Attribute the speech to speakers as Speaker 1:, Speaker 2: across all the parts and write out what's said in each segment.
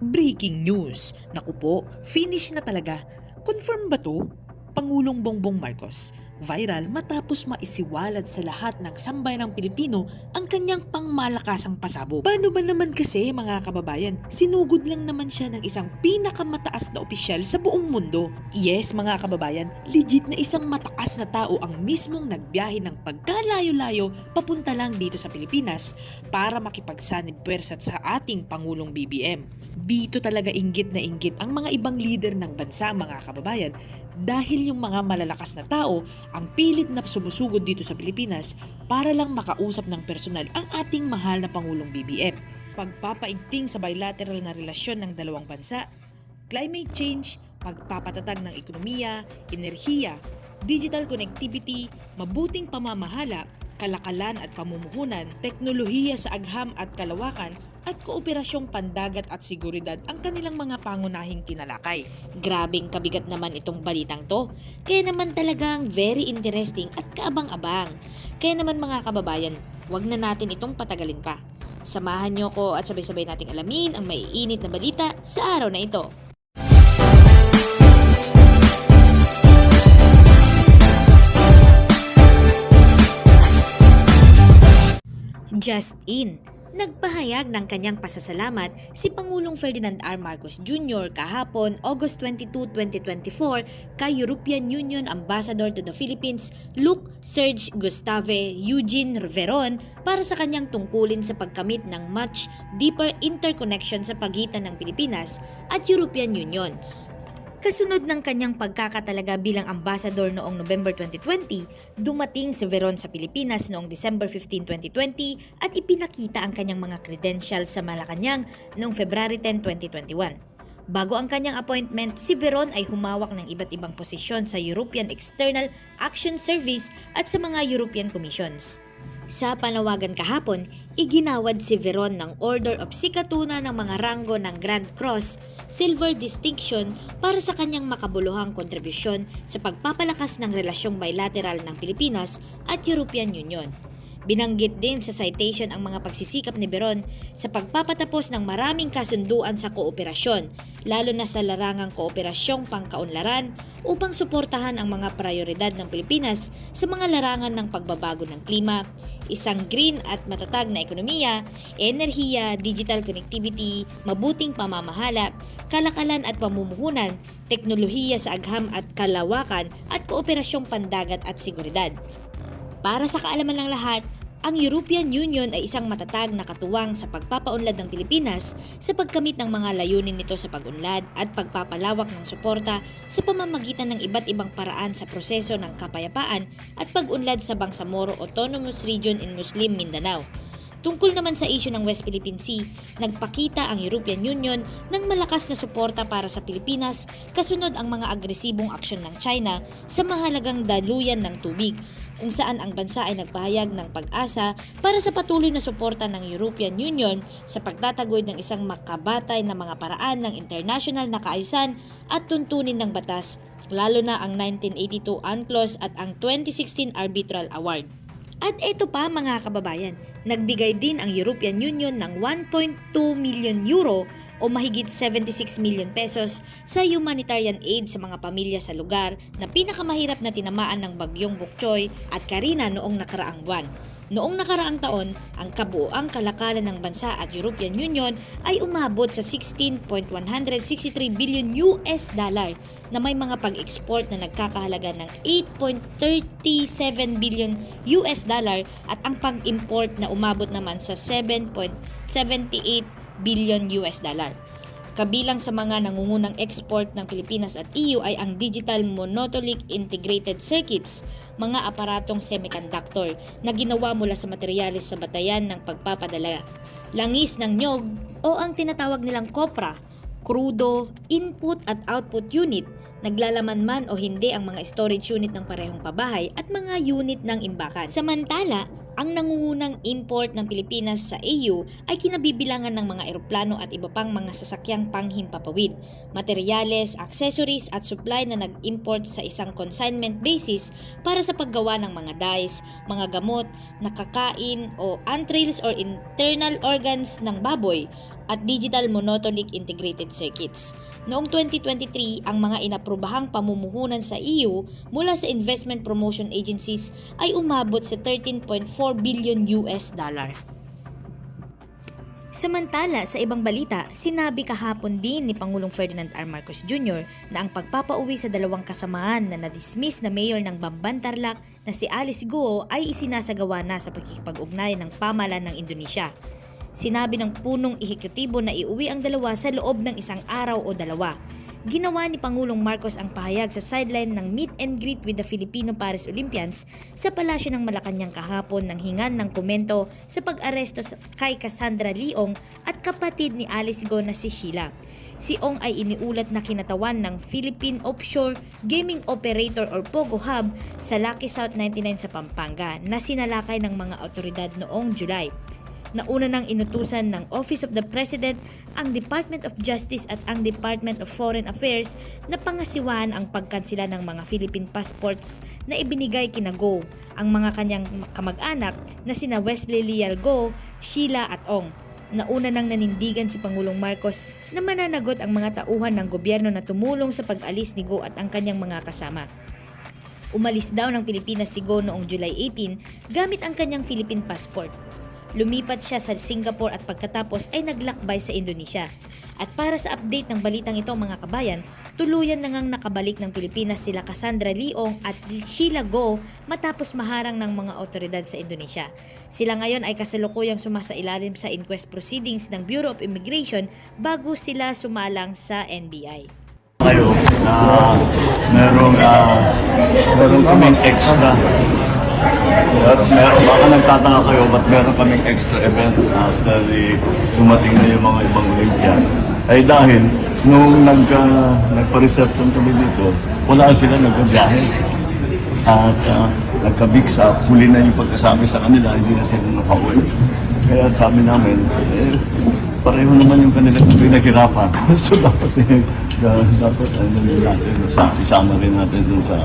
Speaker 1: Breaking news! Naku po, finish na talaga. Confirm ba to? Pangulong Bongbong Marcos, viral matapos maisiwalat sa lahat ng sambayanang Pilipino ang kanyang pangmalakasang pasabog. Paano ba naman kasi mga kababayan, sinugod lang naman siya ng isang pinakamataas na opisyal sa buong mundo. Yes mga kababayan, legit na isang mataas na tao ang mismong nagbiyahe ng pagkalayo-layo papunta lang dito sa Pilipinas para makipagsanib puwersa sa ating Pangulong BBM. Dito talaga inggit na inggit ang mga ibang leader ng bansa mga kababayan dahil yung mga malalakas na tao ang pilit na sumusugod dito sa Pilipinas para lang makausap ng personal ang ating mahal na Pangulong BBM. Pagpapaigting sa bilateral na relasyon ng dalawang bansa, climate change, pagpapatatag ng ekonomiya, enerhiya, digital connectivity, mabuting pamamahala, kalakalan at pamumuhunan, teknolohiya sa agham at kalawakan, at kooperasyong pandagat at seguridad ang kanilang mga pangunahing tinalakay.
Speaker 2: Grabing kabigat naman itong balitang to. Kaya naman talagang very interesting at kaabang-abang. Kaya naman mga kababayan, wag na natin itong patagalin pa. Samahan niyo ko at sabay-sabay nating alamin ang maiinit na balita sa araw na ito. Just in. Nagpahayag ng kanyang pasasalamat si Pangulong Ferdinand R. Marcos Jr. kahapon August 22, 2024 kay European Union Ambassador to the Philippines Luc Serge Gustave Eugene Veron para sa kanyang tungkulin sa pagkamit ng much deeper interconnection sa pagitan ng Pilipinas at European Union. Kasunod ng kanyang pagkakatalaga bilang ambassador noong November 2020, dumating si Veron sa Pilipinas noong December 15, 2020 at ipinakita ang kanyang mga credentials sa Malacanang noong February 10, 2021. Bago ang kanyang appointment, si Veron ay humawak ng iba't ibang posisyon sa European External Action Service at sa mga European Commissions. Sa panawagan kahapon, iginawad si Veron ng Order of Sikatuna ng mga ranggo ng Grand Cross, Silver Distinction para sa kanyang makabuluhang kontribusyon sa pagpapalakas ng relasyong bilateral ng Pilipinas at European Union. Binanggit din sa citation ang mga pagsisikap ni Veron sa pagpapatapos ng maraming kasunduan sa kooperasyon, lalo na sa larangang kooperasyong pangkaunlaran upang suportahan ang mga prioridad ng Pilipinas sa mga larangan ng pagbabago ng klima, isang green at matatag na ekonomiya, enerhiya, digital connectivity, mabuting pamamahala, kalakalan at pamumuhunan, teknolohiya sa agham at kalawakan at kooperasyong pandagat at seguridad. Para sa kaalaman ng lahat, ang European Union ay isang matatag na katuwang sa pagpapaunlad ng Pilipinas sa pagkamit ng mga layunin nito sa pag-unlad at pagpapalawak ng suporta sa pamamagitan ng iba't ibang paraan sa proseso ng kapayapaan at pag-unlad sa Bangsamoro Autonomous Region in Muslim Mindanao. Tungkol naman sa isyu ng West Philippine Sea, nagpakita ang European Union ng malakas na suporta para sa Pilipinas kasunod ang mga agresibong aksyon ng China sa mahalagang daluyan ng tubig, kung saan ang bansa ay nagpahayag ng pag-asa para sa patuloy na suporta ng European Union sa pagtataguyod ng isang makabatay na mga paraan ng international na kaayusan at tuntunin ng batas, lalo na ang 1982 UNCLOS at ang 2016 Arbitral Award. At ito pa mga kababayan, nagbigay din ang European Union ng 1.2 million euro o mahigit 76 million pesos sa humanitarian aid sa mga pamilya sa lugar na pinakamahirap na tinamaan ng bagyong Bokchoy at Karina noong nakaraang buwan. Noong nakaraang taon, ang kabuoang kalakalan ng bansa at European Union ay umabot sa 16.163 billion US dollar na may mga pag-export na nagkakahalaga ng 8.37 billion US dollar at ang pag-import na umabot naman sa 7.78 billion US dollar. Kabilang sa mga nangungunang export ng Pilipinas at EU ay ang digital monolithic integrated circuits, mga aparatong semiconductor na ginawa mula sa materyales sa batayan ng pagpapadala, langis ng nyog o ang tinatawag nilang COPRA, crudo, input at output unit, naglalaman man o hindi ang mga storage unit ng parehong pabahay at mga unit ng imbakan. Samantala, ang nangungunang import ng Pilipinas sa EU ay kinabibilangan ng mga eroplano at iba pang mga sasakyang panghimpapawid, materyales, accessories at supply na nag-import sa isang consignment basis para sa paggawa ng mga dyes, mga gamot, nakakain o entrails or internal organs ng baboy, at Digital Monotonic Integrated Circuits. Noong 2023, ang mga inaprubahang pamumuhunan sa EU mula sa investment promotion agencies ay umabot sa 13.4 billion US dollar. Samantala, sa ibang balita, sinabi kahapon din ni Pangulong Ferdinand R. Marcos Jr. na ang pagpapauwi sa dalawang kasamaan na nadismiss na mayor ng Bamban Tarlac na si Alice Guo ay isinasagawa na sa pagkikipag-ugnayan ng pamahalaan ng Indonesia. Sinabi ng punong ehekutibo na iuwi ang dalawa sa loob ng isang araw o dalawa. Ginawa ni Pangulong Marcos ang pahayag sa sideline ng meet and greet with the Filipino Paris Olympians sa Palasyo ng Malacanang kahapon nang hingan ng komento sa pag-aresto kay Cassandra Leong at kapatid ni Alice Guo na si Sheila. Si Ong ay iniulat na kinatawan ng Philippine Offshore Gaming Operator or POGO Hub sa Lucky South 99 sa Pampanga na sinalakay ng mga otoridad noong July. Nauna nang inutusan ng Office of the President ang Department of Justice at ang Department of Foreign Affairs na pangasiwaan ang pagkansela ng mga Philippine passports na ibinigay kina Go, ang mga kanyang kamag-anak na sina Wesley Leal Go, Sheila at Ong. Nauna nang nanindigan si Pangulong Marcos na mananagot ang mga tauhan ng gobyerno na tumulong sa pag-alis ni Go at ang kanyang mga kasama. Umalis daw ng Pilipinas si Go noong July 18 gamit ang kanyang Philippine passport. Lumipat siya sa Singapore at pagkatapos ay naglakbay sa Indonesia. At para sa update ng balitang ito mga kabayan, tuluyan na ngang nakabalik ng Pilipinas sila Cassandra Leong at Sheila Go matapos maharang ng mga otoridad sa Indonesia. Sila ngayon ay kasalukuyang sumasailalim sa inquest proceedings ng Bureau of Immigration bago sila sumalang sa NBI.
Speaker 3: Kayo na merong kaming extra. Baka nagtatanga kayo ba't meron kaming extra event after dumating na yung mga ibang Olympian. Ay dahil nung nagpa-reception kami dito, wala sila nagbiyahe. At nagka-mix-up, huli na yung pagkasabi sa kanila, hindi na sila nakauwi. Kaya sabi namin, pareho naman yung kanilang pinaghirapan. So dapat isama rin natin dun sa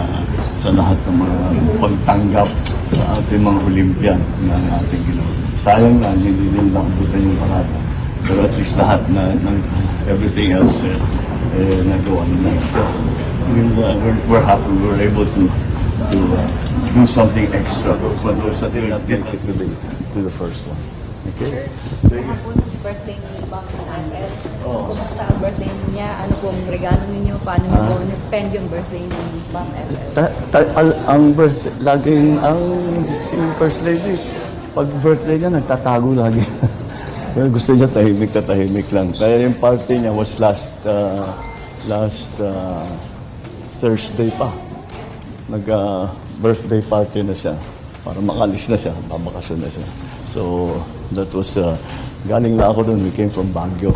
Speaker 3: lahat ng mga pagtanggap sa ating mga Olympian na ating ginawa. Sayang na, hindi din lang abutan yung parada. Pero at least lahat ng everything else nagawa nila. So, we're happy we were able to do something extra. But there's something not related to the first one. Okay?
Speaker 4: Kahapon, birthday ni Bang Samuel. Kumusta ang birthday niya? Ano pong regalo ninyo? Paano mo po na-spend yung birthday ni Bang FL?
Speaker 3: Ang birthday, laging si First Lady, pag birthday niya, nagtatago lagi. Pero gusto niya tahimik lang. Kaya yung party niya was last Thursday pa. Nag-birthday party na siya. Para makalis na siya, babakasyon na siya. So, that was, galing na ako doon. We came from Baguio.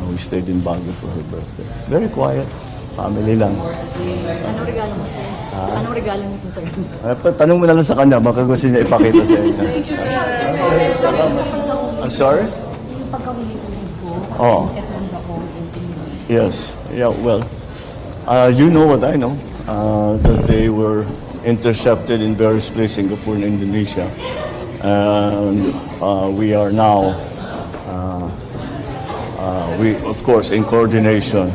Speaker 3: We stayed in Baguio for her birthday. Very quiet. Family lang.
Speaker 4: Anong regalo mo sa'yo? Anong regalo niyo po sa kanya?
Speaker 3: Tanong mo na lang sa kanya, baka gusto niya ipakita sa inyo. I'm sorry?
Speaker 4: Yung pagkahuli ko,
Speaker 3: Oh.
Speaker 4: Cassandra ko,
Speaker 3: Yes. Yeah, well, you know what I know. That they were intercepted in various places, Singapore and Indonesia. And we are now, of course, in coordination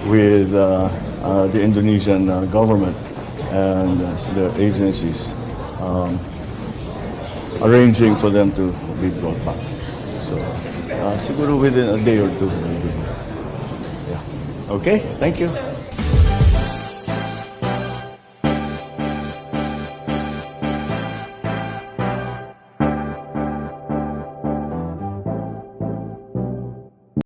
Speaker 3: with the Indonesian government and their agencies, arranging for them to be brought back. So, siguro within a day or two. Maybe. Yeah. Okay, thank you.